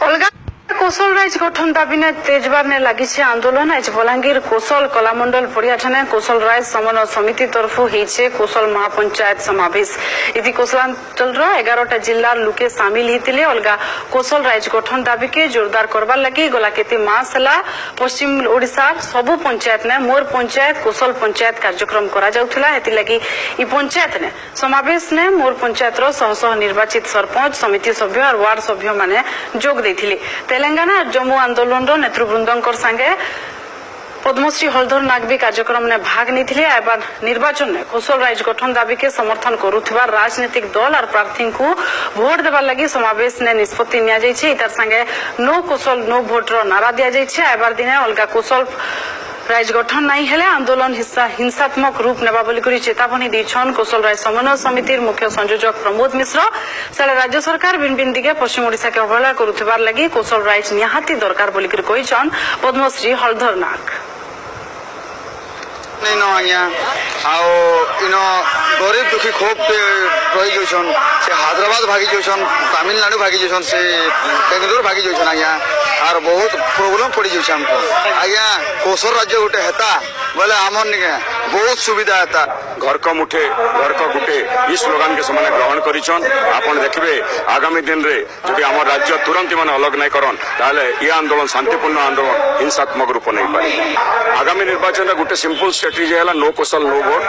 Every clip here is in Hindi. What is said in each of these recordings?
अलगा कोसल राइज गठन दाबी ने तेजबार ने लगी आंदोलन आज बलांगीर कोसल कलामंडल पड़िया ठाने कोसल राइज समन्वय समिति तरफ होइछे कोसल महापंचायत समावेश इति कोसलांचल 11टा जिल्ला लुके सामिल हितिले अलगा कोसल राइज गठन दाबी के जोरदार करबार लगी गला केते मास हला पश्चिम ओडिसा सबु पंचायत ने मोर पंचायत कोसल पंचायत कार्यक्रम करा जाउथला हेति लगी इ पंचायत ने समावेश ने मोर पंचायत रो सह निर्वाचित सरपंच समिति सभ्य और वार्ड सभ्य माने जोग देथिले तेलंगाना जम्मू आंदोलन नेतृवृंद संगे पद्मश्री हलधर नाग भी कार्यक्रम ने भाग नहीं एवं निर्वाचन में कोसल राइज गठन दाबी के समर्थन करुवा राजनीतिक दल और प्रार्थी को भोट देवार लगी समावेश ने निष्पत्ति नितर संगे नो कोसल नो भोट नारा दि जाए दिन अलगा कोसल राइज गठन नहीं हेले आंदोलन हिंसात्मक रूप नेबा बोली चेतावनी देछन कोसल राइज समन्वय समिति मुख्य संयोजक प्रमोद मिश्र सारा राज्य सरकार भिन्न भिन्न दिगे पश्चिम ओडिशा के अवहेला करुथिबार लगी कोसल राइज निहाती दरकार बोली कहिछन पद्मश्री हलधर नाग नहीं आज्ञा गरीब दुखी खूब रही जाऊन से हैदराबाद भागी जाऊन तमिलनाडु भागी जाऊन से बेंगलोर भागी जाऊन आज्ञा और बहुत प्रोब्लेम पड़ जाऊँ हमको आज्ञा कोसल राज्य गोटे हेता बोले आमर निके बहुत सुविधा हेता घर को मुठे घर को गुटे ये स्लोगान के समाने ग्रहण करिछन आपण देखिबे आगामी दिन रे जदि हमर राज्य तुरंत माने अलग नहीं करन ताले ये आंदोलन शांतिपूर्ण आंदोलन हिंसात्मक रूप नहीं पाए आगामी निर्वाचन गोटे सिंपल स्ट्रेटेजी है नो कोसल नो वोट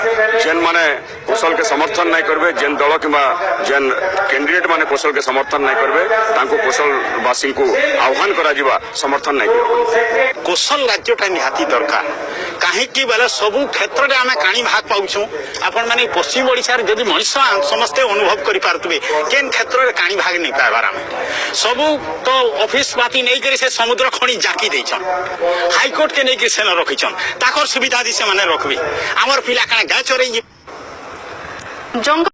जेन माने कोसल के समर्थन नहीं करबे जेन दल किबा जेन कैंडिडेट माने कोसल के समर्थन नहीं करबे तांको कोसल वासी को आह्वान करा जिबा समर्थन नहीं करबे कोसल राज्यटा निहाती दरकार कहीं बेले सबू क्षेत्र में आम काणी भाग पाऊँ आपण मैंने पश्चिम ओडिशा जदि मनुष्य समस्ते अनुभव करें केन क्षेत्र में काणी भाग नहीं पाइबार आम सबू तो ऑफिस पाती नहीं करी से समुद्र खणी जाकी देछन हाईकोर्ट के नहीं से रखीछन ताकर सुविधा दी से माने रखबे आमर पिला काना गाय चोरे जंगल